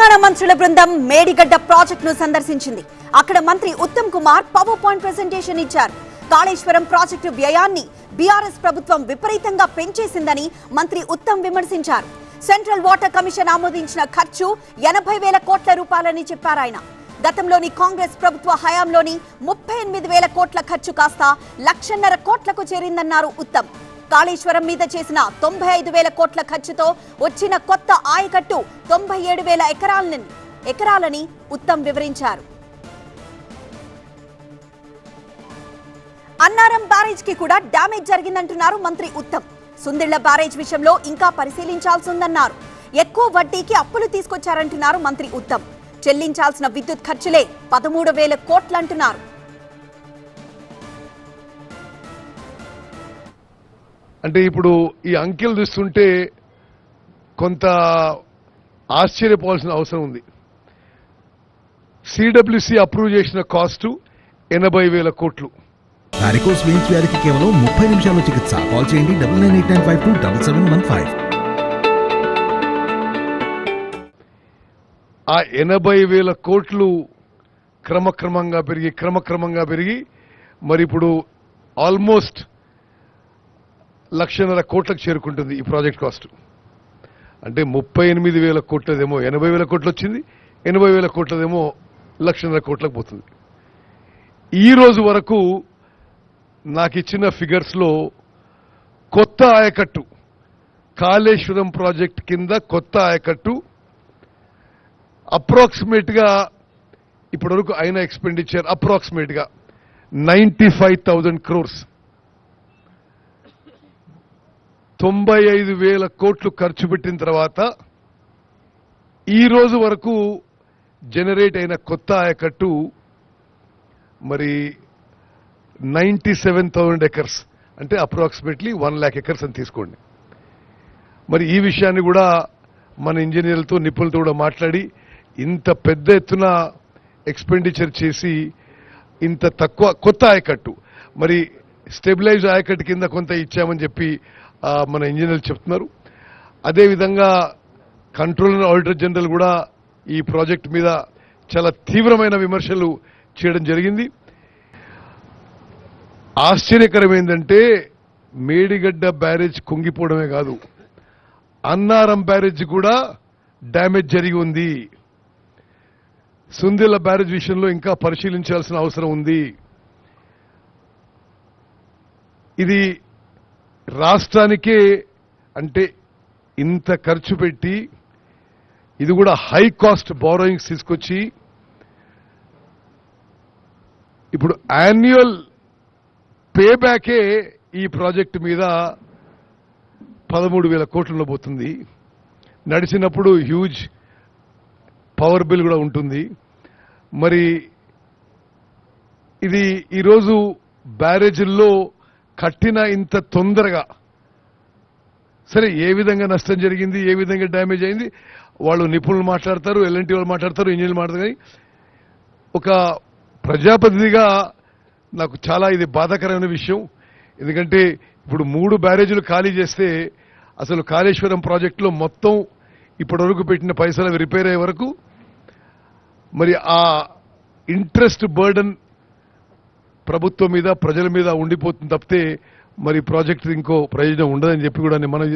తెలంగాణ మంత్రుల బృందం మేడిగడ్డ ప్రాజెక్టును సందర్శించింది. అక్కడ మంత్రి Uttam Kumar power point presentation ఇచ్చారు. కాళేశ్వరం ప్రాజెక్టు వ్యయాన్ని బీఆర్ఎస్ ప్రభుత్వం విపరీతంగా పెంచేసిందని మంత్రి ఉత్తమ్ విమర్శించారు. సెంట్రల్ వాటర్ కమిషన్ ఆమోదించిన ఖర్చు 80,000 కోట్ల రూపాయలని చెప్పారు ఆయన. గతంలోని కాంగ్రెస్ ప్రభుత్వ హయాంలోని 38,000 కోట్ల ఖర్చు కాస్త 1,50,000 కోట్లకు చేరిందన్నారు ఉత్తమ్. కాళేశ్వరం మీద చేసిన 95,000 కోట్ల ఖర్చుతో వచ్చిన కొత్త ఆయకట్టు 97,000 ఎకరాలని ఉత్తమ్ వివరించారు. అన్నారం బ్యారేజ్ కి కూడా డ్యామేజ్ జరిగిందంటున్నారు మంత్రి ఉత్తమ్. సుందిళ్ల బ్యారేజ్ విషయంలో ఇంకా పరిశీలించాల్సి ఉందన్నారు. ఎక్కువ వడ్డీకి అప్పులు తీసుకొచ్చారంటున్నారు మంత్రి ఉత్తమ్. చెల్లించాల్సిన విద్యుత్ ఖర్చులే 13,000 కోట్లంటున్నారు. అంటే ఇప్పుడు ఈ అంకెలు చూస్తుంటే కొంత ఆశ్చర్యపోవాల్సిన అవసరం ఉంది. సిడబ్ల్యూసి అప్రూవ్ చేసిన కాస్టు 80,000 కోట్లు. వారికోస్ వెయిన్స్ వ్యాధికి కేవలం 30 నిమిషాల్లో చికిత్స. కాల్ చేయండి 9989527715. ఆ 80,000 కోట్లు క్రమక్రమంగా పెరిగి మరి ఇప్పుడు ఆల్మోస్ట్ 1,50,000 కోట్లకు చేరుకుంటుంది ఈ ప్రాజెక్ట్ కాస్ట్. అంటే 38,000 కోట్లదేమో 80,000 కోట్లు వచ్చింది, 80,000 కోట్లదేమో 1,50,000 కోట్లకు పోతుంది. ఈ రోజు వరకు నాకు ఇచ్చిన ఫిగర్స్లో కొత్త ఆయకట్టు, కాళేశ్వరం ప్రాజెక్ట్ కింద కొత్త ఆయకట్టు అప్రాక్సిమేట్గా ఇప్పటివరకు అయిన ఎక్స్పెండిచర్ అప్రాక్సిమేట్గా 95,000 crores. 95,000 కోట్లు ఖర్చు పెట్టిన తర్వాత ఈ రోజు వరకు జనరేట్ అయిన కొత్త ఆయకట్టు మరి 97,000 acres, అంటే అప్రాక్సిమేట్లీ 1 lakh acres అని తీసుకోండి. మరి ఈ విషయాన్ని కూడా మన ఇంజనీర్లతో నిపుణులతో కూడా మాట్లాడి ఇంత పెద్ద ఎత్తున ఎక్స్పెండిచర్ చేసి ఇంత తక్కువ కొత్త ఆయకట్టు మరి స్టెబిలైజ్ ఆయకట్టు కింద కొంత ఇచ్చామని చెప్పి మన ఇంజనీర్లు చెప్తున్నారు. అదేవిధంగా కంట్రోలర్ ఆడిటర్ జనరల్ కూడా ఈ ప్రాజెక్ట్ మీద చాలా తీవ్రమైన విమర్శలు చేయడం జరిగింది. ఆశ్చర్యకరం ఏంటంటే మేడిగడ్డ బ్యారేజ్ కుంగిపోవడమే కాదు, అన్నారం బ్యారేజ్ కూడా డ్యామేజ్ జరిగి ఉంది. సుందిళ్ల బ్యారేజ్ విషయంలో ఇంకా పరిశీలించాల్సిన అవసరం ఉంది. ఇది రాష్ట్రానికే అంటే ఇంత ఖర్చు పెట్టి ఇది కూడా హై కాస్ట్ బారోయింగ్స్ తీసుకొచ్చి ఇప్పుడు యాన్యువల్ పేబ్యాకే ఈ ప్రాజెక్టు మీద 13,000 కోట్లలో పోతుంది. నడిచినప్పుడు హ్యూజ్ పవర్ బిల్ కూడా ఉంటుంది. మరి ఇది ఈరోజు బ్యారేజీల్లో కట్టిన ఇంత తొందరగా సరే ఏ విధంగా నష్టం జరిగింది, ఏ విధంగా డ్యామేజ్ అయింది వాళ్ళు నిపుణులు మాట్లాడతారు, ఎల్ఎన్టీ వాళ్ళు మాట్లాడతారు, ఇంజనీర్లు మాట్లాడతారు. కానీ ఒక ప్రజాప్రతినిధిగా నాకు చాలా ఇది బాధాకరమైన విషయం. ఎందుకంటే ఇప్పుడు 3 బ్యారేజీలు ఖాళీ చేస్తే అసలు కాళేశ్వరం ప్రాజెక్టులో మొత్తం ఇప్పటివరకు పెట్టిన పైసలు రిపేర్ అయ్యే వరకు మరి ఆ ఇంట్రెస్ట్ బర్డన్ ప్రభుత్వం మీద ప్రజల మీద ఉండిపోతుంది తప్పితే మరి ప్రాజెక్టు ఇంకో ప్రయోజనం ఉండదని చెప్పి కూడా నేను మనం